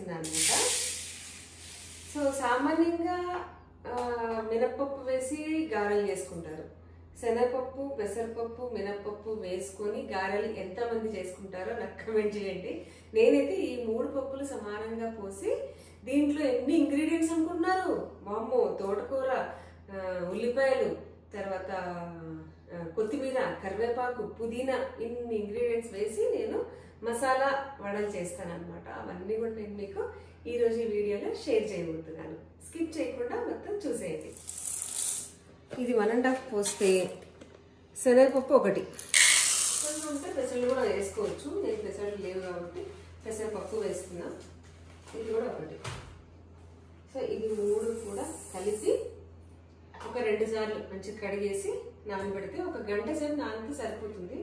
చేస్తున్నాను అనమాట. సో సామాన్యంగా మినప్పప్పు వేసి గారెలు చేసుకుంటారు. శనగపప్పు, పెసరపప్పు, మినప్పప్పు వేసుకొని గారెలు ఎంతమంది చేసుకుంటారో నాకు కమెంట్ చేయండి. నేనైతే ఈ 3 పప్పులు సమానంగా పోసి దీంట్లో ఎన్ని ఇంగ్రీడియంట్స్ అనుకుంటున్నారు? వామ్మో, తోటకూర, ఉల్లిపాయలు, తర్వాత కొత్తిమీర, కరివేపాకు, పుదీనా, ఇన్ని ఇంగ్రీడియంట్స్ వేసి నేను మసాలా వడలు చేస్తాను అనమాట. అవన్నీ కూడా నేను మీకు ఈరోజు ఈ వీడియోలో షేర్ చేయబోతున్నాను. స్కిప్ చేయకుండా మొత్తం చూసేయండి. ఇది 1.5 పోస్తే శనగపప్పు 1 కొంచెం ఉంటే పెసలు కూడా వేసుకోవచ్చు. నేను పెసలు లేవు కాబట్టి పెసరపప్పు వేసుకున్నా. ఇది కూడా 1. సో ఇది 3 కూడా కలిపి ఒక 2 సార్లు మంచిగా కడిగేసి నానబెడితే 1 గంట సేపు నానితే సరిపోతుంది.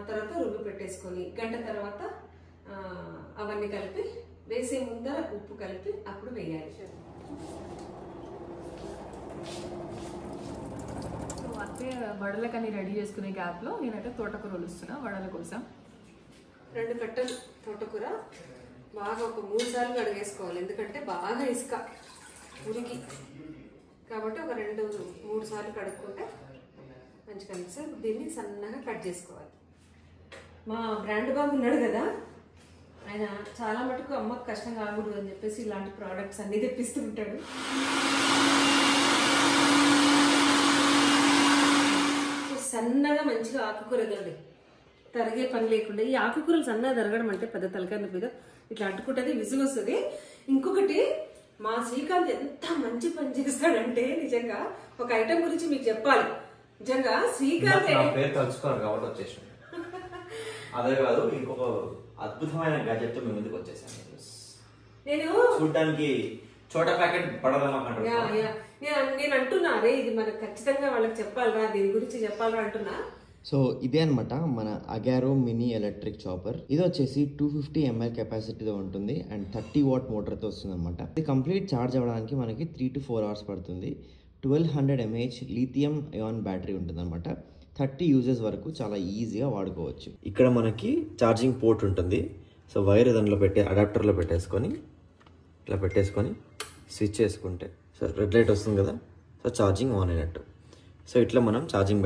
తర్వాత రుబ్బి పెట్టేసుకొని గంట తర్వాత అవన్నీ కలిపి వేసే ముందర ఉప్పు కలిపి అప్పుడు వేయాలి. అదే వడలకని రెడీ చేసుకునే గ్యాప్లో నేనైతే తోటకూర వలుస్తున్నా వడల కోసం. 2 కట్టలు తోటకూర బాగా ఒక 3 సార్లు కడిగేసుకోవాలి. ఎందుకంటే బాగా ఇసుక ఉరికి కాబట్టి ఒక 2-3 సార్లు కడుక్కుంటే మంచిగా అనిపిస్తుంది. దీన్ని సన్నగా కట్ చేసుకోవాలి. మా బ్రాండ్ బాబు ఉన్నాడు కదా, ఆయన చాలా మటుకు అమ్మకు కష్టం కాకూడదు అని చెప్పేసి ఇలాంటి ప్రోడక్ట్స్ అన్ని తెప్పిస్తూ ఉంటాడు. సన్నగా మంచిగా ఆకుకూర ఎదగండి, తరిగే పని లేకుండా. ఈ ఆకుకూరలు సన్నగా తరగడం అంటే పెద్ద తలకాయ మీద ఇట్లా అంటుకుంటుంది, విసుగు వస్తుంది. ఇంకొకటి, మా శ్రీకాంత్ ఎంత మంచి పని చేస్తాడంటే నిజంగా ఒక ఐటెం గురించి మీకు చెప్పాలి. నిజంగా శ్రీకాంత్ అదే కాదు, ఇంకొక అద్భుతమైన గ్యాజెట్ మేము ముందుకు వచ్చేసాను. నేను చూడడానికి చోట ప్యాకెట్ పడదమ్మా. నేను అంటున్నా, అరే ఇది మనకు ఖచ్చితంగా వాళ్ళకి చెప్పాలరా, దీని గురించి చెప్పాలరా అంటున్నా. సో ఇదే అనమాట మన అగారో మినీ ఎలక్ట్రిక్ చాపర్. ఇది వచ్చేసి 250 ml కెపాసిటీతో ఉంటుంది అండ్ 30 వాట్ మోటార్తో వస్తుంది అనమాట. ఇది కంప్లీట్ ఛార్జ్ అవ్వడానికి మనకి 3 to 4 hours పడుతుంది. 1200 mAh లిథియం అయాన్ బ్యాటరీ ఉంటుంది అనమాట. 30 యూజెస్ వరకు చాలా ఈజీగా వాడుకోవచ్చు. ఇక్కడ మనకి ఛార్జింగ్ పోర్ట్ ఉంటుంది. సో వైర్ దాంట్లో అడాప్టర్లో పెట్టేసుకొని ఇట్లా పెట్టేసుకొని స్విచ్ చేసుకుంటే సో రెడ్ లైట్ వస్తుంది కదా, సో ఛార్జింగ్ ఆన్ అయినట్టు. సో ఇట్లా మనం ఛార్జింగ్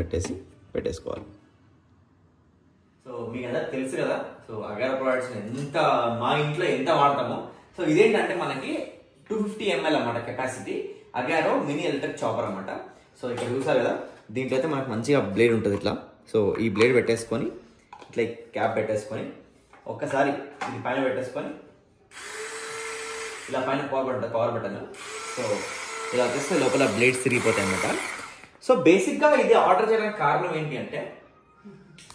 పెట్టేసుకోవాలి. సో మీకు కదా తెలుసు కదా, సో అగారో ప్రొడక్ట్స్ మా ఇంట్లో ఎంత వాడతామో. సో ఇదేంటంటే మనకి 250 ml అన్నమాట capacity, Agaro mini electric chopper అన్నమాట. సో ఇక్కడ చూసారు కదా, దీంట్లో అయితే మనకు మంచిగా బ్లేడ్ ఉంటుంది ఇట్లా. సో ఈ బ్లేడ్ పెట్టేసుకొని ఇట్లా క్యాప్ పెట్టేసుకొని ఒక్కసారి ఇది పైన పెట్టేసుకొని ఇలా పైన పవర్ బటన్, సో ఇలా వచ్చేస్తే లోపల బ్లేడ్స్ తిరిగిపోతాయి అన్నమాట. సో బేసిక్గా ఇది ఆర్డర్ చేయడానికి కారణం ఏంటి అంటే,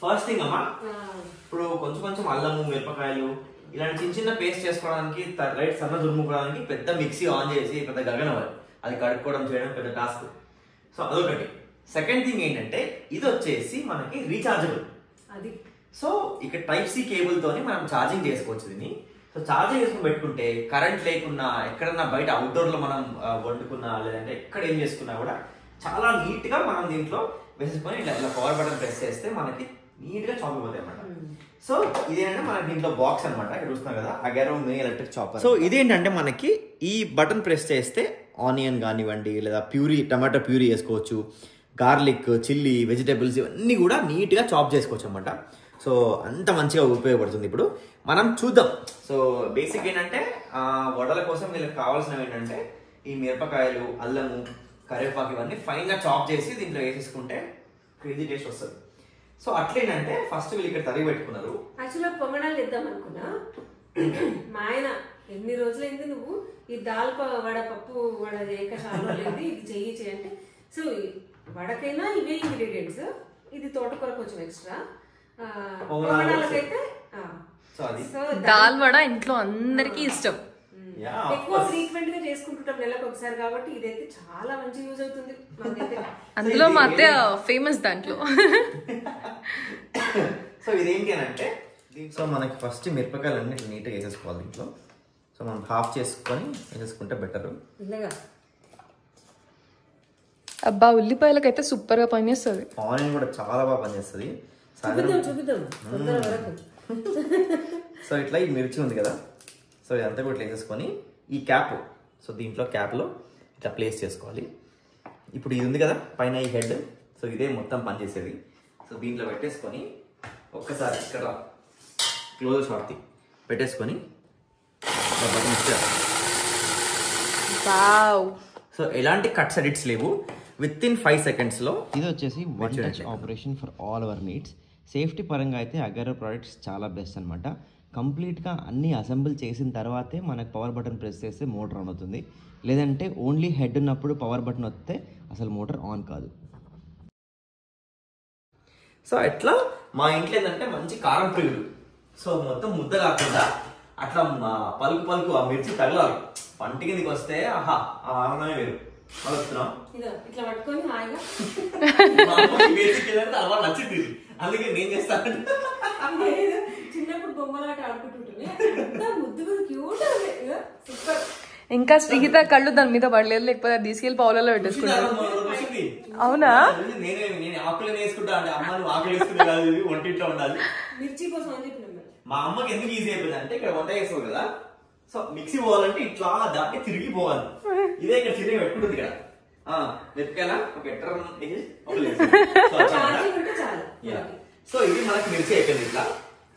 ఫస్ట్ థింగ్ అమ్మా, ఇప్పుడు కొంచెం అల్లము, మిరపకాయలు ఇలాంటి చిన్న పేస్ట్ చేసుకోవడానికి, రైట్ సన్న దుర్ముకోవడానికి పెద్ద మిక్సీ ఆన్ చేసి పెద్ద గగనవాలి, అది కడుక్కోవడం చేయడం పెద్ద టాస్క్. సో అదొకటి. సెకండ్ థింగ్ ఏంటంటే, ఇది వచ్చేసి మనకి రీఛార్జబుల్. అది సో ఇక్కడ టైప్-C కేబుల్ తోని మనం ఛార్జింగ్ చేసుకోవచ్చు దీన్ని. సో ఛార్జింగ్ చేసుకుని పెట్టుకుంటే కరెంట్ లేకున్నా, ఎక్కడన్నా బయట అవుట్డోర్ లో మనం వండుకున్నా లేదంటే ఎక్కడ ఏం చేసుకున్నా కూడా చాలా నీట్ గా మనం దీంట్లో వేసేసుకొని ఇలా పవర్ బటన్ ప్రెస్ చేస్తే మనకి నీట్ గా చాప్ అయిపోతాయి అన్నమాట. సో ఇదేంటంటే మనకి దీంట్లో బాక్స్ అనమాట, ఇక్కడ చూస్తున్నాం కదా, Agaro mini electric chopper. So ఇదేంటంటే మనకి ఈ బటన్ ప్రెస్ చేస్తే ఆనియన్ కానివ్వండి లేదా టమాటో ప్యూరీ వేసుకోవచ్చు, గార్లిక్, చిల్లీ, వెజిటేబుల్స్ ఇవన్నీ కూడా నీట్గా చాప్ చేసుకోవచ్చు అనమాట. సో అంత మంచిగా ఉపయోగపడుతుంది. ఇప్పుడు మనం చూద్దాం. సో బేసిక్ ఏంటంటే వడల కోసం వీళ్ళకి కావాల్సినవి ఏంటంటే ఈ మిరపకాయలు, అల్లము, కరివేపాకు ఇవన్నీ ఫైన్గా చాప్ చేసి దీంట్లో వేసేసుకుంటే క్రేజీ టేస్ట్ వస్తుంది. సో అట్లేంటంటే ఫస్ట్ వీళ్ళు ఇక్కడ తరిగి పెట్టుకున్నారు. యాక్చువల్గా పొంగడాలు ఇద్దాం అనుకున్నా, మా ఆయన ఎన్ని రోజులైంది నువ్వు ఈ వడ పప్పు వడ చేయక చాలా లేదు, ఇది చెయ్యి అంటే. సో వడకైనా ఇవే ఇంగ్రీడియంట్స్, ఇది తోటకూర కొంచెం ఎక్స్ట్రా, పొంగడాలకైతే దాల్ వడ ఇంట్లో అందరికీ ఇష్టం, ఎక్కువ ఫ్రీక్వెంట్ గా చేసుకుంటుంటాం నెలకు ఒకసారి కాబట్టి ఇదైతే చాలా మంచి యూజ్ అవుతుంది. అందులో మా అత్తయ్య ఫేమస్ దాంట్లో. సో ఇదేంటి అని అంటే, సో మనకి ఫస్ట్ మిరపకాయలు అన్ని నీట్గా వేసేసుకోవాలి దీంట్లో. సో మనం హాఫ్ చేసుకొని వేసేసుకుంటే బెటర్. అబ్బా ఉల్లిపాయలకైతే సూపర్ గా పనిచేస్తుంది. ఆనియన్ కూడా చాలా బాగా పనిచేస్తుంది. చూపిద్దాం సో ఇట్లా ఈ మిర్చి ఉంది కదా, సో ఇదంతా కూడా ఇట్లా వేసేసుకొని ఈ క్యాప్, సో దీంట్లో క్యాప్లో ఇట్లా ప్లేస్ చేసుకోవాలి. ఇప్పుడు ఇది ఉంది కదా పైన ఈ హెడ్, సో ఇదే మొత్తం పనిచేసేది. సో దీంట్లో పెట్టేసుకొని ఒక్కసారి ఇక్కడ క్లోజ్ షార్ట్ పెట్టేసుకొని సో ఎలాంటి కట్స్ ఎడిట్స్ లేవు, విత్ ఇన్ 5 secondsలో. ఇది వచ్చేసి one touch operation for all our needs. Safety పరంగా అయితే అగారో ప్రోడక్ట్స్ చాలా బెస్ట్ అనమాట. కంప్లీట్గా అన్నీ అసెంబుల్ చేసిన తర్వాతే మనకు పవర్ బటన్ ప్రెస్ చేస్తే మోటార్ ఆన్ అవుతుంది. లేదంటే ఓన్లీ హెడ్ ఉన్నప్పుడు పవర్ బటన్ వస్తే అసలు మోటార్ ఆన్ కాదు. సో ఎట్లా మా ఇంట్లో ఏంటంటే మంచి కారం ప్రియులు. సో మొత్తం ముద్ద కాకుండా అట్లా పలుకు పలుకు ఆ మిర్చి తగలాలి. పంట కిందకి వస్తే ఆహా ఆ ఆనందమే వేరు. వాళ్ళు వస్తున్నాం ఇట్లా పట్టుకొని హాయిగా అలా నచ్చింది, అందుకే నేను చేస్తాను. చిన్నప్పుడు బొమ్మలాట ఆడుకుంటుంటే ముద్దు క్యూట్ సూపర్. ఇంకా శ్రీగీత కళ్ళు దాని మీద పడలేదు, లేకపోతే తీసుకెళ్లి పౌలలో పెట్టేసుకున్నాను. అవునా? నేను ఆకులు వేసుకుంటా అంటే అమ్మ నువ్వు ఆకులు వేసుకుంటే కాదు, వంటింట్లో ఉండాలి. మిర్చి కోసం అని చెప్పిన మా అమ్మకి ఎందుకు ఈజీ అయిపోయింది అంటే ఇక్కడ వంట చేస్తావు కదా, సో మిక్సీ పోవాలంటే ఇట్లా దాటి తిరిగి పోవాలి. ఇదే ఇక్కడ తిరిగి పెట్టుకుంటుంది ఇక్కడ వెతికేలా ఒక ఎట్టర్. సో ఇది మనకి మిర్చి అయిపోయింది ఇట్లా.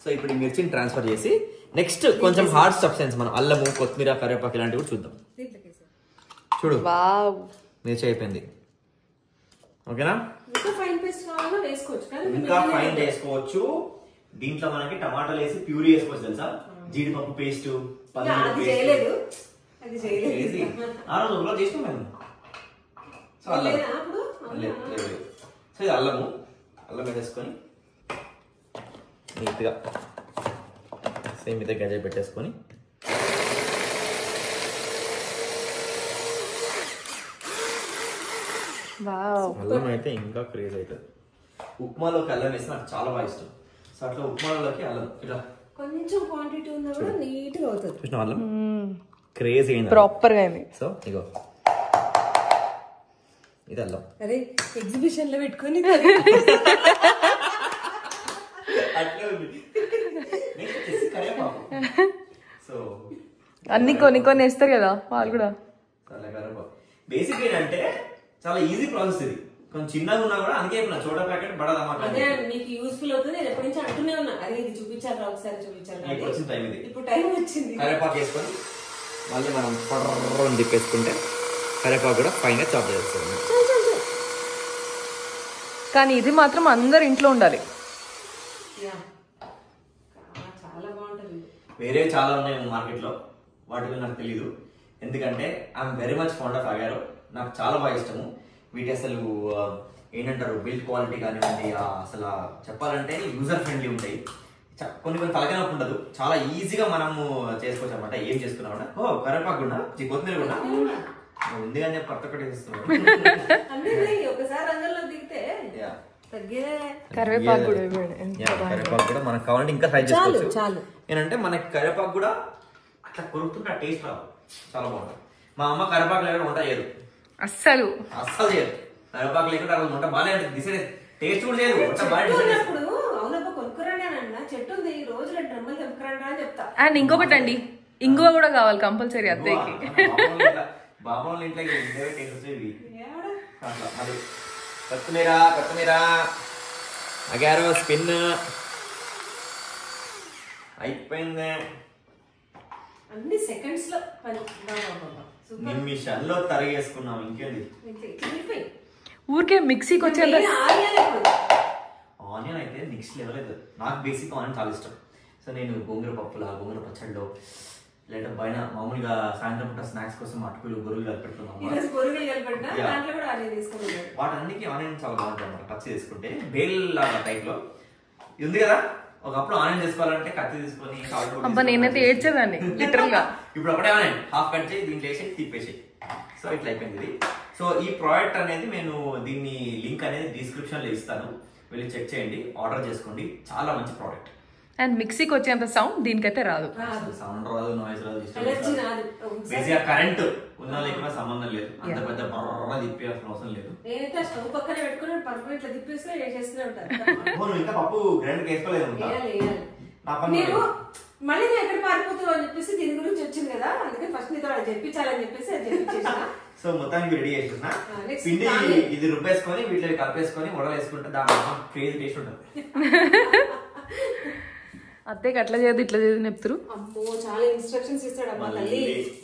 సో ఇప్పుడు ఈ మిర్చిని ట్రాన్స్ఫర్ చేసి నెక్స్ట్ కొంచెం హార్డ్ సబ్స్టెన్స్ మనం అల్లము, కొత్తిమీర, కరివేపాకు ఇలాంటివి కూడా చూద్దాం. చూడు మిర్చి అయిపోయింది. ఓకేనా? ఇంకా ఫైన్ పేస్ట్ కావాలో వేసుకోవచ్చు, ఇంకా ఫైన్ చేసుకోవచ్చు. దీంట్లో మనకి టమాటాలు వేసి ప్యూరీ వేసుకోవచ్చు తెలుసా, జీడిపప్పు పేస్ట్, ఆ రోజు ఒకలో చేసినాం మేము. సో అల్లం, సో ఇది అల్లము, అల్లం వేసేసుకొని నీట్గా సేమ్ ఇదే గజ పెట్టేసుకొని అల్లం అయితే ఇంకా క్రేజ్ అవుతుంది. ఉప్మాలోకి అల్లం వేస్తే నాకు చాలా బాగా ఇష్టం. సో అట్లా ఉప్మాలోకి అల్లం ఇట్లా కొంచెం క్వాంటిటీ ఉన్నా కూడా నీట్ గా అవుతుంది. చూసిన అల్లం క్రేజ్ అయింది, ప్రాపర్ గా అయింది. సో ఇగో ఇది అల్లం. అదే ఎగ్జిబిషన్ లో పెట్టుకొని అన్ని కొన్ని వేస్తారు కదా వాళ్ళు కూడా. బేసిక్ ఏంటంటే చాలా ఈజీ ప్రాసెస్ ఇది, కొంచెం చిన్నగా ఉన్నా కూడా అందుకే చోటా ప్యాకెట్ బడా అదే మీకు యూస్ఫుల్ అవుతుంది. నేను ఎప్పటి నుంచి అంటూనే ఉన్నా, అదే ఇది చూపించాలి ఒకసారి చూపించాలి. ఇప్పుడు టైం వచ్చింది. కరివేపాకు వేసుకొని మళ్ళీ మనం పొడర్రని తిప్పేసుకుంటే కరివేపాకు కూడా పైన చాప్ చేస్తాం. కానీ ఇది మాత్రం అందరు ఇంట్లో ఉండాలి. చాలా బాగుంటుంది. వేరే చాలా ఉన్నాయి మార్కెట్లో, వాటిలో నాకు తెలీదు. ఎందుకంటే I'm very much fond of Agaro, నాకు చాలా బాగా ఇష్టము. వీటి అసలు ఏంటంటారు బిల్డ్ క్వాలిటీ కానివ్వండి, అసలు చెప్పాలంటే యూజర్ ఫ్రెండ్లీ ఉంటాయి. కొన్ని తలకనొప్పి ఉండదు, చాలా ఈజీగా మనము చేసుకోవచ్చు అనమాట. ఏం చేసుకున్నాం కరివేపాకు కూడా కొత్తిమీర కూడా ఉంది కానీ ప్రతి ఒక్కటి చేస్తున్నాం. కరివేపాకు కూడా మనకు కావాలంటే ఇంకా ఫ్రై చేసుకోవచ్చు. ఏంటంటే మనకి కరివేపాకు కూడా అట్లా కొరుకుతుంటే ఆ టేస్ట్ రాదు, చాలా బాగుంటుంది. మా అమ్మ కరివేపాకు లేకుండా వంట చేయదు, అస్సలు చేయదు. కరివేపాకు లేకుండా వంట బాగానే ఉంటుంది, టేస్ట్ కూడా చేయదు. అండ్ ఇంకొకటి అండి, ఇంగువ కూడా కావాలి కంపల్సరీ అత్తయ్యకి. బాబు ఇంట్లో కొత్తిమీర అగారో స్పిన్ అయిపోయింది. అన్ని సెకండ్స్ లో నిమిషాల్లో తరిగేసుకున్నాం. ఇంకేంది ఊరికే మిక్సీకి వచ్చేంత. ఆనియన్ అయితే నెక్స్ట్ లెవెల్ అవుతుంది. నాకు బేసిక్ ఆనియన్ చాలా ఇష్టం. సో నేను గోంగూర పప్పులా, గోంగూర పచ్చడిలో, లేదా పైన మామూలుగా సాయంత్రం పూట స్నాక్స్ కోసం అటుకులు గొర్రెలు కలిపెట్టుకున్నాం. వాటన్నిటికీ ఆనియన్ చాలా బాగుంటుంది అన్నమాట. పచ్చి తీసుకుంటే బేల్ లాగా టైప్ లో ఇది ఉంది కదా. ఒకప్పుడు ఆనియన్ చేసుకోవాలంటే కత్తి తీసుకొని నేనైతే ఏడ్చేదాన్ని లిటరల్ గా. ఇప్పుడు ఒకటే ఆనియన్ హాఫ్ కట్ చేసి దీంట్లో వేసి తిప్పేసి, సో ఇట్లా అయిపోయింది ఇది. సో ఈ ప్రోడక్ట్ అనేది నేను దీన్ని లింక్ అనేది డిస్క్రిప్షన్ లో ఇస్తాను, వెళ్ళి చెక్ చేయండి, ఆర్డర్ చేసుకోండి. చాలా మంచి ప్రోడక్ట్. అండ్ మిక్సీకి వచ్చేంత సౌండ్ దీనికైతే రాదు, సౌండ్ రాదు, నాయిస్ రాదు. బేసిక్గా కరెంట్ ఉన్నా లేకుండా సంబంధం లేదు, అంత పెద్ద బర్ర తిప్పేయాల్సిన అవసరం లేదు. ఇంకా పప్పు గ్రైండ్ వేసుకోలేదు. నేను మళ్ళీ నేను ఎక్కడ పారిపోతావు అని చెప్పేసి దీని గురించి వచ్చింది కదా, అందుకని ఫస్ట్ నీతో అది చెప్పించాలని చెప్పేసి అది చెప్పించేసిన. సో మొత్తానికి రెడీ చేస్తున్నా. పిండి ఇది రుబ్బేసుకొని వీటిలో కలిపేసుకొని వడలు వేసుకుంటే దాని క్రేజీ టేస్ట్ ఉంటుంది. అత్తయ్యకి అట్లా చేయదు ఇట్లా చేయదు చెప్తారు. అమ్మో చాలా ఇన్స్ట్రక్షన్స్ ఇస్తాడు అమ్మ తల్లి.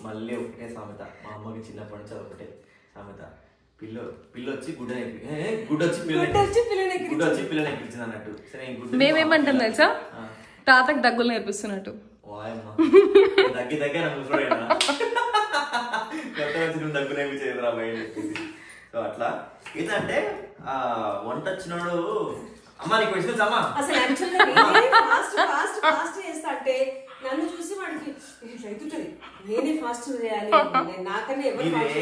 మళ్ళీ ఒకటే సామెత, మా అమ్మకి చిన్నప్పటి నుంచి ఒకటే సామెత, పిల్లొచ్చి గుడ్డొచ్చి పిల్లని ఎక్కించింది అన్నట్టు. సరే మేమేమంటాం తెలుసా, తాతకి దగ్గులు నేర్పిస్తున్నట్టు. దగ్గి దగ్గర కొత్త వచ్చి నువ్వు దగ్గు నేర్పించేది రా బయట చెప్పేసి. సో అట్లా ఏంటంటే వంట వచ్చినాడు అమ్మా నీకు క్వశ్చన్స్ అమ్మా. అసలు ఫాస్ట్ చేస్తా అంటే నన్ను చూసి వాడికి అవుతుంటది, నేనే ఫాస్ట్ చేయాలి నాకన్నా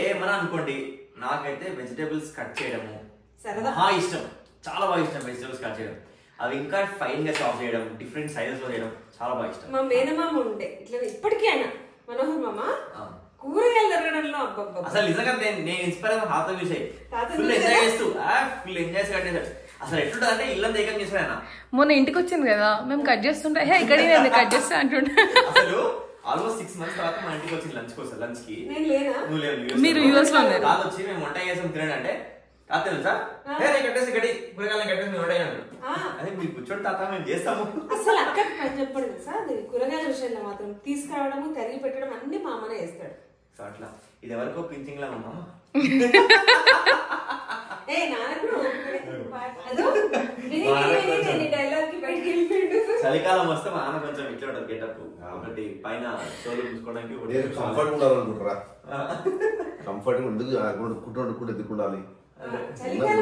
ఏమన్నా అనుకోండి. నాకైతే వెజిటేబుల్స్ కట్ చేయడము సరదా ఇష్టం, చాలా బాగా ఇష్టం వెజిటేబుల్స్ కట్ చేయడం. అవి ఇంకా ఫైన్ గా చాప్ చేయడం, డిఫరెంట్ సైజెస్ లో చేయడం చాలా బాగా ఇష్టం. మా మేనమామ ఉండే ఇట్లా ఇప్పటికీ ఆయన మనోహర్ మామ కూరగాయలు తరగడంలో అసలు నిజంగా నేను ఇన్స్పైర్ అయిన తాత చూసే ఫుల్ ఎంజాయ్ చేస్తూ ఫుల్ ఎంజాయ్ కట్టేసాడు. అసలు ఎట్లుంటది అంటే ఇల్లంతా ఏకం చేసాడు ఆయన. మొన్న ఇంటికి వచ్చింది కదా మేము కట్ చేస్తుంటే హే ఇక్కడ కట్ చేస్తా అంటుంటే అసలు ఆల్మోస్ట్ 6 months తర్వాత మా ఇంటికి వచ్చింది లంచ్ కోసం. లంచ్ కి మీరు యూఎస్ లో ఉన్నారు. కాదు వచ్చి మేము వంట చేసాం తినండి అంటే తాత తెలుసా కట్టేసి గడి కూరగాయలు కట్టేసి మేము వంట చేయాలి. అదే మీరు కూర్చోండి తాత మేము చేస్తాము. అసలు అక్కడికి పని చెప్పండి సార్, కూరగాయల విషయంలో మాత్రం తీసుకురావడము తరిగి పెట్టడం అన్ని మా అమ్మనే చేస్తాడు. సో అట్లా ఇది ఎవరికో పించింగ్ లా ఉన్నామా. చలికాలం వస్తే మా నాన్న కొంచెం ఇట్లా ఉంటుంది గెటప్. ఒకటి పైన షోలు చూసుకోవడానికి కంఫర్ట్ ఉండాలనుకుంటారా? కంఫర్ట్ ఎదుర్కొండాలి,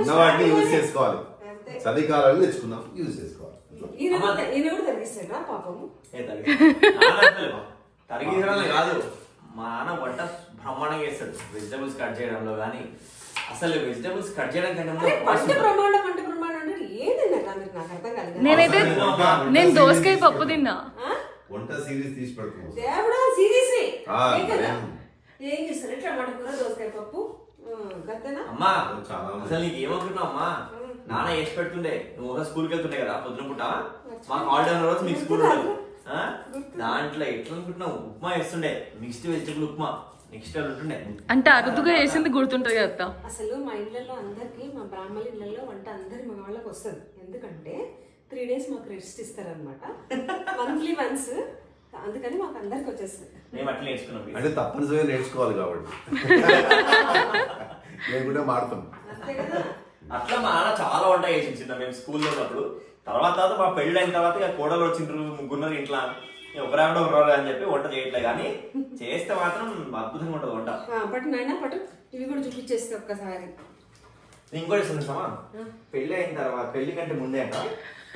ఉన్న వాటిని యూజ్ చేసుకోవాలి. చలికాలాన్ని తెచ్చుకున్నాం యూజ్ చేసుకోవాలి. తరిగించడం కాదు, మా నాన్న వంట బ్రహ్మాండంగా చేస్తాడు వెజిటబుల్స్ కట్ చేయడంలో. కానీ అసలు వెజిటబుల్స్ కట్ చేయడం కంటే నేనైతే నేను దోసకాయ పప్పు తిన్నా. వంట సిరీస్ తీసి పెడుతున్నాం. ఏం చేస్తారు టమాటా కూర దోసకాయ పప్పు. అమ్మా అసలు నీకు ఏమనుకుంటున్నావు అమ్మా, నాన్న వేసి పెడుతుండే నువ్వు ఒక స్కూల్కి వెళ్తుండే కదా పొద్దున పూట. మాకు హాలిడే ఉన్న రోజు మీకు స్కూల్ ఉండదు. దాంట్లో ఎట్లా అనుకుంటున్నావు ఉప్మా వేస్తుండే, మిక్స్డ్ వెజిటబుల్ ఉప్మా నెక్స్ట్ ఉంటుండే. అంటే అరుదుగా వేసింది గుర్తుంటది కదా. అసలు మా ఇళ్లలో అందరికి, మా బ్రాహ్మణ ఇళ్లలో వంట అందరి మా వాళ్ళకి వస్తుంది. ఎందుకంటే 3 days మాకు రెస్ట్ ఇస్తారనమాట, మంత్లీ వన్స్. అందుకని మాకు అందరికి వచ్చేస్తుంది. మేము అట్లా నేర్చుకున్నాం అంటే తప్పనిసరిగా నేర్చుకోవాలి కాబట్టి లేకుంటే మారుతాం. అట్లా మా నాన్న చాలా వంట చేసింది చిన్న మేము స్కూల్లో ఉన్నప్పుడు. తర్వాత మా పెళ్లి అయిన తర్వాత ఇక కోడలు వచ్చిండ్రు, ముగ్గురు ఇంట్లో, ఒకరాడు ఒకరాడు అని చెప్పి వంట చేయట్లే. కానీ చేస్తే మాత్రం అద్భుతంగా ఉంటుంది వంట. పట్టు నాయన పట్టు, ఇవి కూడా చూపించేస్తే ఒక్కసారి. ఇంకోటి చూసామా, పెళ్లి అయిన తర్వాత పెళ్లి కంటే ముందే అంట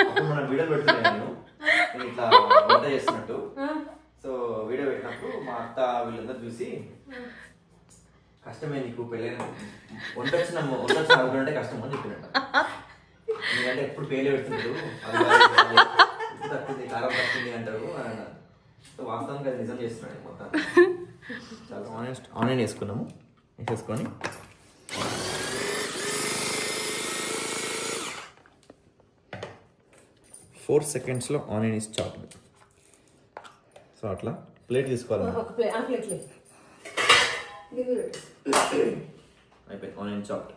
అప్పుడు మనం వీడియో పెడుతున్నాను నేను ఇట్లా వంట చేస్తున్నట్టు. సో వీడియో పెట్టినప్పుడు మా అత్త వీళ్ళందరూ చూసి కష్టమే నీకు పెళ్ళైన వంట వచ్చిన అంటే కష్టం అని చెప్పినట్ట. ఎందుకంటే ఎప్పుడు పేలే పెడుతున్నారు, ఉప్పు తక్కువ కారం తక్కువ అంటారు అని అన్నారు. సో వాస్తవానికి అది నిజం చేస్తున్నాడు మొత్తం. చాలా ఆనియన్ వేసుకున్నాము, వేసేసుకొని ఫోర్ సెకండ్స్లో ఆనియన్ ఇస్ చాప్డ్. సో అట్లా ప్లేట్ తీసుకోవాలి. అయిపోయింది ఆనియన్ చాప్డ్.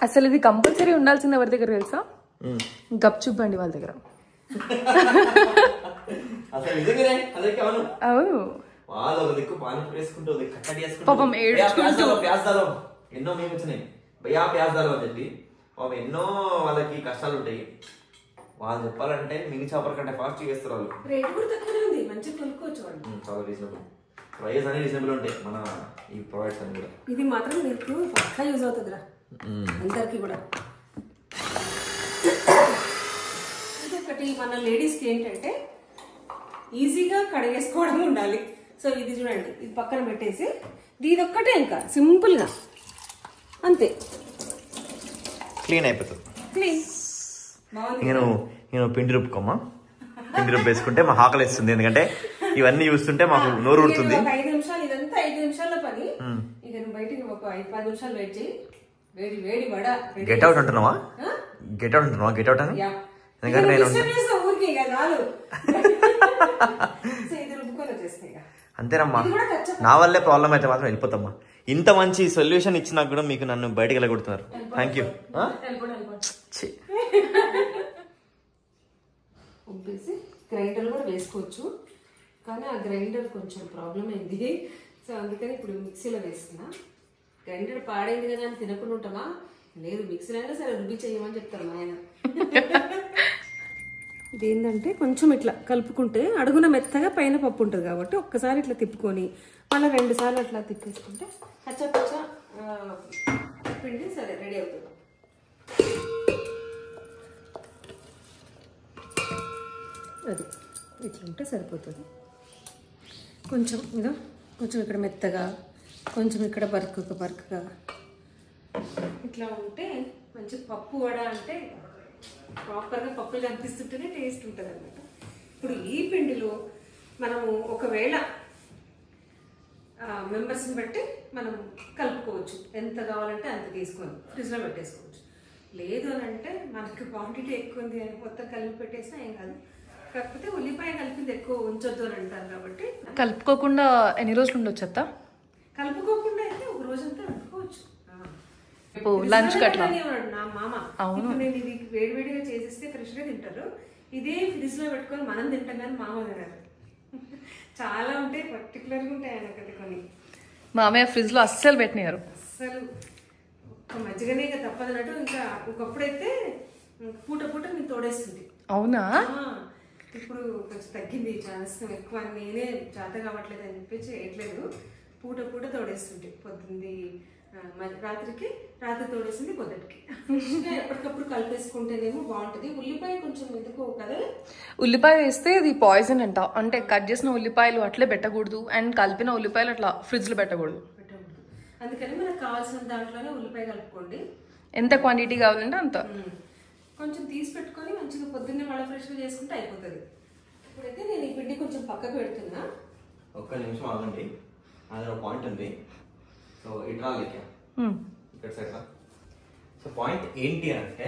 అసలు ఇది కంపల్సరీ ఉండాల్సింది ఎవరి దగ్గర తెలుసా? గప్చుప్ అండి వాళ్ళ దగ్గర. అవును, వాళ్ళు ఒక దిక్కు పానీపూరి వేసుకుంటూ కట్టడి పాపం ప్యాజ్దాలో ఎన్నో మేము వచ్చినాయి భయ్యా ప్యాజ్దాలో అని చెప్పి. పాపం ఎన్నో వాళ్ళకి కష్టాలు ఉంటాయి. వాళ్ళు చెప్పాలంటే మినీ చాపర్ కంటే ఫాస్ట్ చేస్తారు వాళ్ళు. రేట్ కూడా తక్కువనే ఉంది, మంచిగా కొనుక్కోవచ్చు వాళ్ళు. చాలా రీజనబుల్ ప్రైస్ అనేది రీజనబుల్ ఉంటాయి మన ఈ ప్రొడక్ట్స్ అని కూడా. ఇది మాత్రం మీకు పక్కా యూజ్ అవుతుందిరా అందరికి కూడా. ఇంకొకటి మన లేడీస్కి ఏంటంటే ఈజీగా కడిగేసుకోవడం ఉండాలి. సో ఇది చూడండి, ఇది పక్కన పెట్టేసి ఇది ఒక్కటే ఇంకా సింపుల్గా అంతే క్లీన్ అయిపోతుంది. క్లీన్ నేను పిండి రుబ్బుకోమా, పిండి రుబ్బు వేసుకుంటే మా ఆకలి వేస్తుంది. ఎందుకంటే ఇవన్నీ చూస్తుంటే మాకు నోరు ఊడుతుంది. 5 నిమిషాలు ఇదంతా 5 నిమిషాల్లో పని. ఇక నువ్వు బయటికి ఒక 5-10 నిమిషాలు వెయిట్ చేయి. వేడి వేడి వడ గెట్ అవుట్ అంటున్నావా? గెట్ అవుట్ అంటున్నావా? గెట్ అవుట్ అని ఎందుకంటే నేను ఇక చాలు. సో ఇది రుబ్బుకొని వచ్చేస్తాయి ఇక. అంతేనమ్మా, నా వల్లే ప్రాబ్లం అయితే మాత్రం వెళ్ళిపోతామ్మా. ఇంత మంచి సొల్యూషన్ ఇచ్చినా కూడా మీకు నన్ను బయటకు వెళ్ళగొడుతున్నారు. Thank you. ఉబ్బేసి గ్రైండర్ కూడా వేసుకోవచ్చు, కానీ ఆ గ్రైండర్ కొంచెం ప్రాబ్లం అయింది. సో అందుకని ఇప్పుడు మిక్సీలో వేస్తున్నా. గ్రైండర్ పాడైంది కదా అని తినకుండా ఉంటామా? లేదు, మిక్సీలో అయినా సరే రుబ్బి చేయమని చెప్తారు మా ఆయన. ఇదేంటంటే కొంచెం ఇట్లా కలుపుకుంటే అడుగున మెత్తగా పైన పప్పు ఉంటుంది కాబట్టి ఒక్కసారి ఇట్లా తిప్పుకొని మళ్ళీ 2 సార్లు అట్లా తిప్పేసుకుంటే పచ్చ పిండి సరే రెడీ అవుతుంది. అది ఇట్లా ఉంటే సరిపోతుంది. కొంచెం ఇదో కొంచెం ఇక్కడ మెత్తగా, కొంచెం ఇక్కడ బరకగా ఇట్లా ఉంటే మంచి పప్పు వడ అంటే ప్రాపర్గా పప్పులు కనిపిస్తుంటేనే టేస్ట్ ఉంటుంది అన్నమాట. ఇప్పుడు ఈ పిండిలో మనము ఒకవేళ మెంబర్స్ని బట్టి మనం కలుపుకోవచ్చు, ఎంత కావాలంటే అంత తీసుకొని ఫ్రిడ్జ్లో పెట్టేసుకోవచ్చు. లేదు అని అంటే మనకు క్వాంటిటీ ఎక్కువ ఉంది అని మొత్తం కలిపి పెట్టేసినా ఏం కాదు. కాకపోతే ఉల్లిపాయ కలిపింది ఎక్కువ ఉంచొద్దు అని అంటారు కాబట్టి కలుపుకోకుండా ఎన్ని రోజులు ఉండొచ్చు? కలుపుకోకుండా అయితే ఒక రోజంతా వండుకోవచ్చు. లంచ్ కట్లా నా మామ నేను ఇది వేడివేడిగా చేసేస్తే ఫ్రెష్గా తింటారు. ఇదే ఫ్రిడ్జ్ లో పెట్టుకొని మనం తింటాం కానీ మామ తినరు. చాలా ఉంటాయి, పర్టికులర్గా ఉంటాయి ఆయనకైతే కొన్ని. మామయ్య ఫ్రిడ్జ్ లో అస్సలు పెట్టినారు. అస్సలు ఒక మజ్జిగనే ఇక తప్పదన్నట్టు. ఇంకా ఒకప్పుడైతే పూట నేను తోడేస్తుంది. అవునా? ఇప్పుడు కొంచెం తగ్గింది, చాలా ఎక్కువ నేనే చేత కావట్లేదు అని చెప్పి చేయట్లేదు. పూట తోడేస్తుంది. పొద్దుంది రాత్రి తోడేసింది పొద్దుటికి. ఎప్పటికప్పుడు కలిపేసుకుంటేనేమో బాగుంటుంది. ఉల్లిపాయ కొంచెం ఎందుకో కదా, ఉల్లిపాయ వేస్తే అది పాయిజన్ అంట. అంటే కట్ చేసిన ఉల్లిపాయలు అట్లే పెట్టకూడదు, అండ్ కలిపిన ఉల్లిపాయలు అట్లా ఫ్రిడ్జ్ లో పెట్టకూడదు. అందుకని మనకు కావాల్సిన దాంట్లోనే ఉల్లిపాయ కలుపుకోండి. ఎంత క్వాంటిటీ కావాలంటే అంత కొంచెం తీసి పెట్టుకొని మంచిగా పొద్దున్నే మళ్ళీ ఫ్రెష్గా చేసుకుంటే అయిపోతుంది. ఇప్పుడైతే నేను ఈ పిండి కొంచెం పక్కకు పెడుతున్నా. ఒక్క నిమిషం ఆగండి, అది ఒక పాయింట్ ఉంది. సో ఇట్లా ఇక్కడ సైడ్. సో పాయింట్ ఏంటి అంటే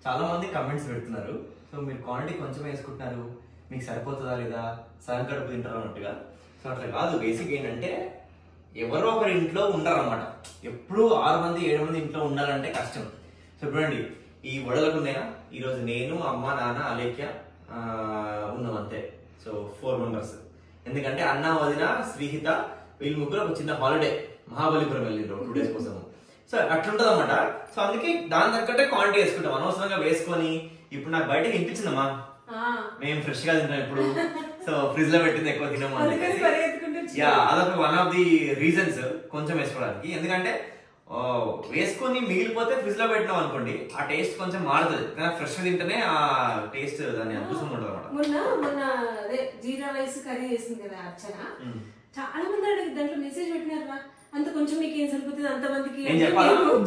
చాలా మంది కమెంట్స్ పెడుతున్నారు. సో మీరు క్వాంటిటీ కొంచెం వేసుకుంటున్నారు, మీకు సరిపోతుందా లేదా, సగం కడుపు తింటారు అన్నట్టుగా. సో అట్లా కాదు. బేసిక్ ఏంటంటే ఎవరో ఒకరి ఇంట్లో ఉండరన్నమాట. ఎప్పుడు 6 మంది 7 మంది ఇంట్లో ఉండాలంటే కష్టం. సో చూడండి, ఈ వడలకు ఉన్నాయా ఈరోజు నేను, అమ్మ, నాన్న, అలేఖ్య ఉన్నాం అంతే. So 4 members. ఎందుకంటే అన్న, వదిన, శ్రీహిత వీళ్ళు ముగ్గురు ఒక చిన్న హాలిడే మహాబలిపురం వెళ్ళిండ్రు 2 days కోసం. సో అట్లుంటది అనమాట. సో అందుకే దాని తగ్గట్టే క్వాంటిటీ వేసుకుంటాం, అనవసరంగా వేసుకొని. ఇప్పుడు నాకు బయటకి వినిపించిందమ్మా, మేము ఫ్రెష్ గా తింటాం ఇప్పుడు. సో ఫ్రిడ్జ్ లో పెట్టింది ఎక్కువ తినము అని. అదొక వన్ ఆఫ్ ది రీజన్స్ కొంచెం వేసుకోవడానికి. ఎందుకంటే వేసుకొని మిగిలిపోతే ఫ్రిడ్జ్ లో పెట్టినాం అనుకోండి, ఆ టేస్ట్ కొంచెం మారుతుంది. కానీ ఫ్రెష్ గా తింటేనే ఆ టేస్ట్ దాని అద్భుతంగా ఉంటుంది అనమాట. మొన్న అదే జీరా రైస్ కర్రీ చేసింది కదా అర్చన, చాలా మంది దాంట్లో మెసేజ్ పెట్టినారా, అంత కొంచెం మీకు ఏం సరిపోతుంది అంతమందికి.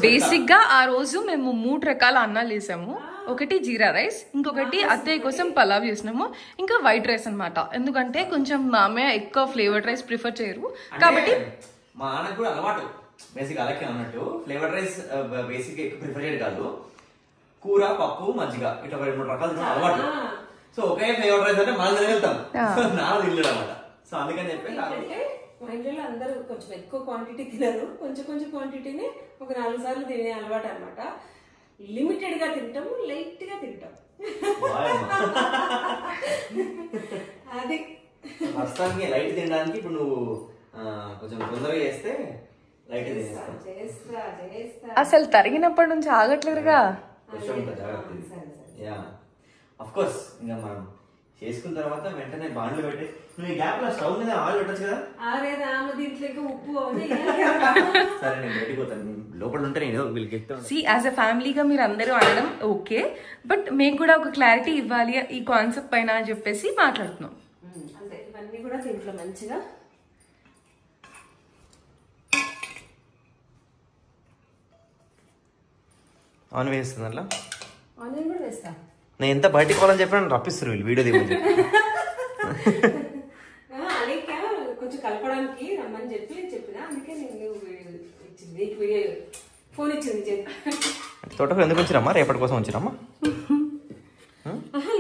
బేసిక్ గా ఆ రోజు మేము 3 రకాల అన్నాలు వేసాము. ఒకటి జీరా రైస్, ఇంకొకటి అత్తయ్య కోసం పలావ్ చేసినాము, ఇంకా వైట్ రైస్ అన్నమాట. ఎందుకంటే కొంచెం మామయ్య ఎక్కువ ఫ్లేవర్డ్ రైస్ ప్రిఫర్ చేయరు కాబట్టి. మా నాన్నకు కూడా అలవాటు బేసిక్ అలాగే అన్నట్టు. ఫ్లేవర్డ్ రైస్ బేసిక్ ఎక్కువ ప్రిఫర్ చేయడం కాదు, కూర, పప్పు, మజ్జిగ ఇట్లా 2-3 రకాలు అలవాటు. సో ఒకే ఫ్లేవర్డ్ రైస్ అంటే మనం తినగలుగుతాం, నాన్న తినలేడు అనమాట. సో అందుకని చెప్పి మా ఇంట్లో అందరూ కొంచెం ఎక్కువ క్వాంటిటీ తినరు, కొంచెం క్వాంటిటీని ఒక 4 సార్లు తినే అలవాటు అనమాట. లిమిటెడ్ గా తింటాము, లైట్ గా తింటాం. అది ప్రస్తుతానికి లైట్ తినడానికి ఇప్పుడు నువ్వు కొంచెం తొందరగా చేస్తే లైట్ చేస్తా. అసలు తరిగినప్పటి నుంచి ఆగట్లేదుగా. అఫ్ కోర్స్ ఇంకా మనం చేసుకున్న తర్వాత వెంటనే బాండ్లు పెట్టి నువ్వు ఈ గ్యాప్ లో స్టవ్ మీద ఆయిల్ పెట్టచ్చు కదా. ఉప్పు సరే నేను బయటికి పోతాను, లోపల ఉంటే నేను వీళ్ళకి చెప్తాను. సి యాజ్ ఎ ఫ్యామిలీగా మీరు అందరూ అనడం ఓకే, బట్ మీకు కూడా ఒక క్లారిటీ ఇవ్వాలి ఈ కాన్సెప్ట్ పైన అని చెప్పేసి మాట్లాడుతున్నాం. అంతే, ఇవన్నీ కూడా దీంట్లో మంచిగా ఆన్ వేస్తుంది అట్లా. ఆనియన్ కూడా వేస్తా. నేను ఎంత బయటికి పోవాలని చెప్పిన రప్పిస్తారు వీళ్ళు వీడియో దిగుతుంది. అలేఖ్య కొంచెం కలపడానికి రమ్మని చెప్పిన, అందుకే నేను వీడియో ఫోన్ ఇచ్చింది. తోటకు ఎందుకు వచ్చిరమ్మా? రేపటి కోసం వచ్చిరమ్మా?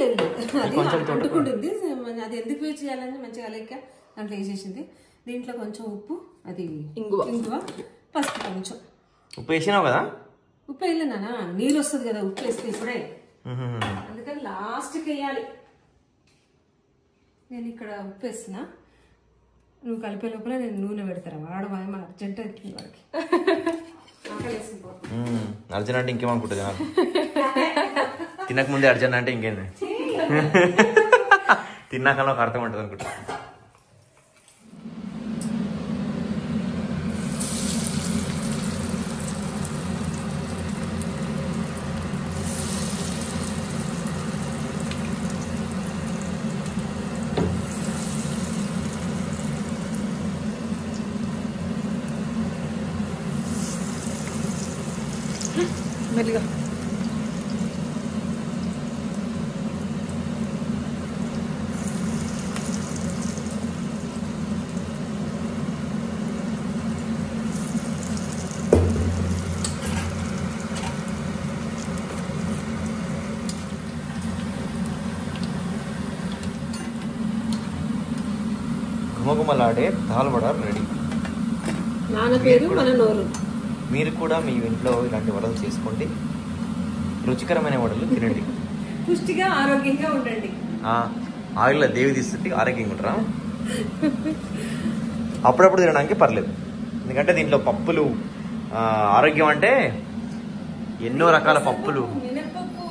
లేదు, అది అంటుకుంటుంది. అది ఎందుకు వేస్ట్ చేయాలని మంచిగా అలెక్క దాంట్లో వేసేసింది. దీంట్లో కొంచెం ఉప్పు, అది ఇంగువ, పసుపు కొంచెం. ఉప్పు వేసినావు కదా? ఉప్పు వేయలేనా, నీళ్ళు వస్తుంది కదా ఉప్పు వేస్తే ఇప్పుడే, అందుకని లాస్ట్కి వేయాలి. నేను ఇక్కడ ఉప్పు వేస్తున్నా, నువ్వు కలిపే లోపల నేను నూనె పెడతారా. వాడు ఏమో అర్జెంట్ అవుతుంది వాడికి. అర్జున్ అంటే ఇంకేమనుకుంటుంది నాకు, తినక ముందే అర్జున్ అంటే ఇంకేంది, తిన్నాక ఒక అర్థం ఉంటుంది అనుకుంటా. మెల్లిగా ఘుమఘుమలాడే దాల్ వడ రెడీ. నాన్న పేరు మన నోరు. మీరు కూడా మీ ఇంట్లో ఇలాంటి వడలు చేసుకోండి, రుచికరమైన వడలు తినండి, పుష్టిగా ఆరోగ్యంగా ఉండండి. ఆయిల్లో దేవి తీస్తుంటే ఆరోగ్యంగా ఉంటారా? అప్పుడప్పుడు తినడానికి పర్లేదు, ఎందుకంటే దీంట్లో పప్పులు ఆరోగ్యం అంటే ఎన్నో రకాల పప్పులు. మినపప్పు,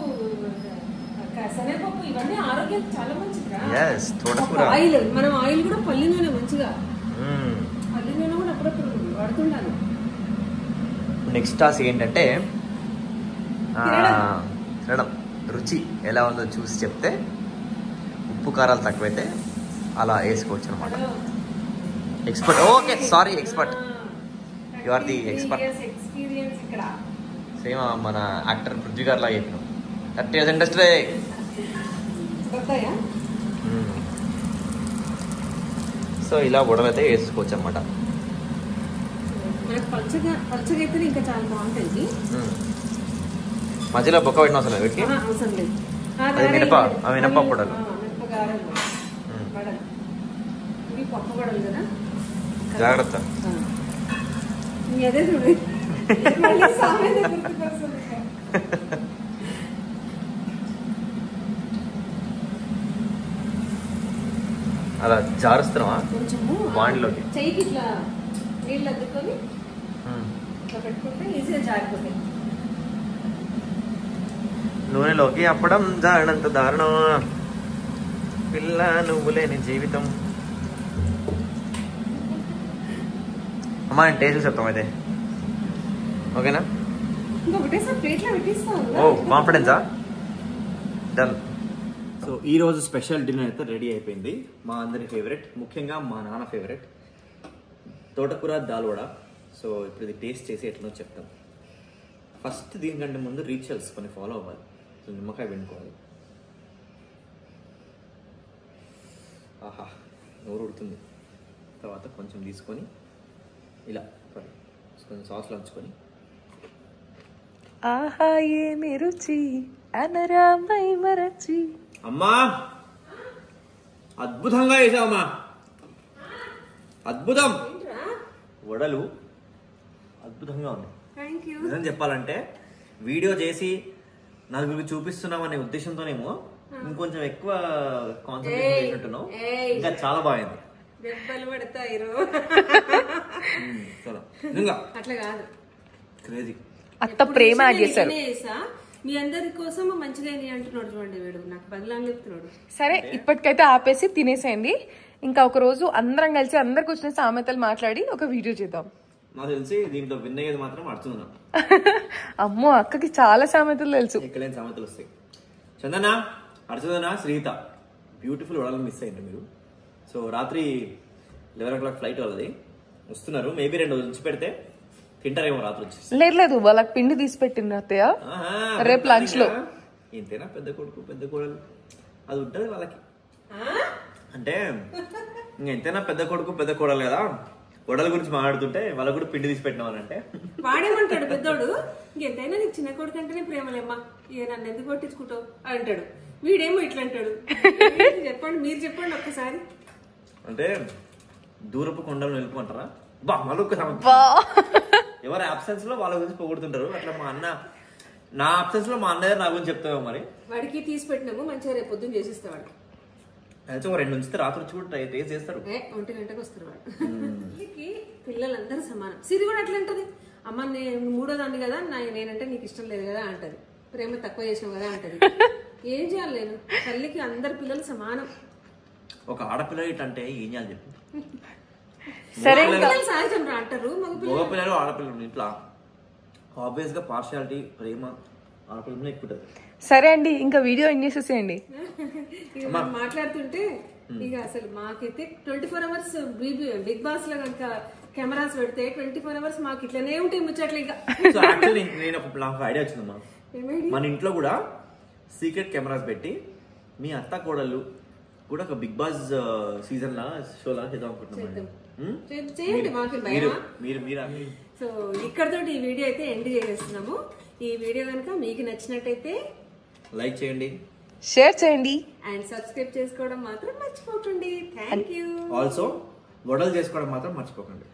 శనగపప్పు ఇవన్నీ ఆరోగ్యం చాలా మంచిదిరా. ఎస్, తోటకూర. ఆయిల్, మనం ఆయిల్ కూడా పల్లి నూనె మంచిగా, పల్లి నూనె కూడా అప్పుడప్పుడు వాడుతుండాలి. నెక్స్ట్ టాస్క్ ఏంటంటే తినడం, రుచి ఎలా ఉందో చూసి చెప్తే, ఉప్పు కారాలు తక్కువైతే అలా వేసుకోవచ్చు అనమాట. Expert. Okay, sorry expert, you are the expert. Experience ఇక్కడ సేమ్ మన యాక్టర్ పృథ్వీ గారు లాగా చెప్పినాం. 30 years ఇండస్ట్రీ. సో ఇలా వడలైతే వేసుకోవచ్చు అనమాట. మనకు పల్చగా అయితే ఇంకా చాలా బాగుంటుంది. మధ్యలో బొక్క పెట్టిన అవసరం లేదు, అవసరం లేదు. మినప పొడలు, ఇవి పప్పు గడలు కదా, జాగ్రత్త. అదే చూడు అలా జారుస్తున్నావా కొంచెము బాండ్లోకి? చెయ్యికి ఇట్లా నీళ్ళు అద్దుకొని ఇట్లా పెట్టుకుంటే ఈజీగా జారిపోతాయి. నూనెలోకి అప్పడం జారినంత దారుణం, పిల్ల నువ్వు లేని జీవితం. అమ్మా నేను టేస్ట్ చెప్తాం అయితే, ఓకేనా? ఇంకొకటేసారి ప్లేట్లో పెట్టిస్తాను. ఓ కాన్ఫిడెన్సా? డన్. సో ఈరోజు స్పెషల్ డిన్నర్ అయితే రెడీ అయిపోయింది. మా అందరి ఫేవరెట్, ముఖ్యంగా మా నాన్న ఫేవరెట్ తోటకూర దాల్ వడ. సో ఇప్పుడు ఇది టేస్ట్ చేసి ఎట్లనో చెప్తాం. ఫస్ట్ దీనికంటే ముందు రిచువల్స్ కొన్ని ఫాలో అవ్వాలి. సో నిమ్మకాయ పిండుకోవాలి. ఆహా, నోరు ఉడుతుంది. తర్వాత కొంచెం తీసుకొని ఇలా కొంచెం సాస్లో ఉంచుకొని, ఆహా ఏమి రుచి అనరామై మరచి. అమ్మా అద్భుతంగా చేసావమ్మా, అద్భుతం. వడలు అద్భుతంగా ఉన్నాయి. నిజం చెప్పాలంటే వీడియో చేసి నలుగురికి చూపిస్తున్నాం అనే ఉద్దేశంతోనేమో ఇంకొంచెం ఎక్కువ కాన్సన్ట్రేషన్ చేసినట్టున్నావు. ఇంకా చాలా బాగుంది. దెబ్బలు పడతాయి అట్లా కాదు, క్రేజీ. అత్త ప్రేమ చేశారు. మీ అందరి కోసం మంచిగా అంటున్నాడు చూడండి, వీడు నాకు బదులాన్ని చెప్తున్నాడు. సరే ఇప్పటికైతే ఆపేసి తినేసేయండి. ఇంకా ఒక రోజు అందరం కలిసి అందరికి వచ్చిన సామెతలు మాట్లాడి ఒక వీడియో చేద్దాం. నాకు తెలిసి దీంట్లో విన్ అయ్యేది మాత్రం అర్చుందా. అమ్మో అక్కకి చాలా సామెతలు తెలుసు. ఎక్కడైనా సామెతలు వస్తాయి. చందన, అర్చుదన, శ్రీత బ్యూటిఫుల్ వడలు మిస్ అయ్యింది మీరు. సో రాత్రి 11 o'clock ఫ్లైట్ వాళ్ళది, వస్తున్నారు. మేబీ 2 రోజులు ఉంచి పెడితే తింటారేమో రాత్రి వచ్చి. లేదు వాళ్ళకి పిండి తీసి పెట్టింది అత్తయ్య రేపు లంచ్ లో. ఇంతేనా పెద్ద కొడుకు పెద్ద కోడలు, అది ఉంటుంది వాళ్ళకి. అంటే ఇంకెంతైనా పెద్ద కొడుకు పెద్ద కోడలు కదా, వడల గురించి మాట్లాడుతుంటే వాళ్ళకు కూడా పిండి తీసి పెట్టినామని అంటే వాడేమంటాడు పెద్దోడు, ఇంకెంతైనా నీకు చిన్న కొడుకు అంటేనే ప్రేమలేమ్మా, ఇక నన్ను ఎందుకు కొట్టించుకుంటావు అంటాడు. వీడేమో ఇట్లా అంటాడు. చెప్పండి, మీరు చెప్పండి ఒక్కసారి. అంటే దూరపు కొండలు నిలుపుకుంటారా బా మరొక ఎవరి అబ్సెన్స్ లో వాళ్ళ గురించి పొగుడుతుంటారు. అట్లా మా అన్న నా అబ్సెన్స్ లో మా అన్నయ్య నా గురించి చెప్తావో మరి. వాడికి తీసి పెట్టినాము, మంచిగా రేపు పొద్దున్న చేసిస్తాడు. అయితే ఒక 2 నుంచి రాత్రి వచ్చి కూడా టేస్ట్ చేస్తారు. 1 గంటకు వస్తారు వాడు. పిల్లలందరూ సమానం. సిరి కూడా అట్లా అంటది, అమ్మ నేను 3వ దాన్ని కదా, నేనంటే నీకు ఇష్టం లేదు కదా అంటది, ప్రేమ తక్కువ చేసినావు కదా అంటది. ఏం చేయాలి నేను? తల్లికి అందరు పిల్లలు సమానం. ఒక ఆడపిల్ల ఇటంటే ఏం చేయాలి చెప్పు. సరే సహజం రా అంటారు. మగపిల్లలు ఆడపిల్లలు ఇంట్లో ఆబ్వియస్ గా పార్షియాలిటీ ప్రేమ ఆడపిల్లలు ఎక్కువ. సరే అండి, ఇంకా వీడియో ఎండ్ చేసేసేయండి. మాట్లాడుతుంటే ఇక అసలు మాకైతే 24 hours బిగ్ బాస్ లో కనుక కెమెరాస్ పెడితే 24 hours మాకు ఇట్లనే ఉంటాయి ముచ్చట్లు. ఇంకా నేను నాకు ఐడియా వచ్చిందమ్మా, మన ఇంట్లో కూడా సీక్రెట్ కెమెరాస్ పెట్టి మీ అత్త కోడళ్ళు కూడా ఒక బిగ్ బాస్ సీజన్ లా షో లా చేద్దాం అనుకుంటున్నాం. చేయండి, మాకు భయమా? మీరు సో ఇక్కడతో ఈ వీడియో అయితే ఎండ్ చేసేస్తున్నాము. ఈ వీడియో కనుక మీకు నచ్చినట్టయితే లైక్ చేయండి, షేర్ చేయండి అండ్ సబ్స్క్రైబ్ చేసుకోవడం మాత్రం మర్చిపోకండి. Thank you. ఆల్సో వడలు చేసుకోవడం మాత్రం మర్చిపోకండి.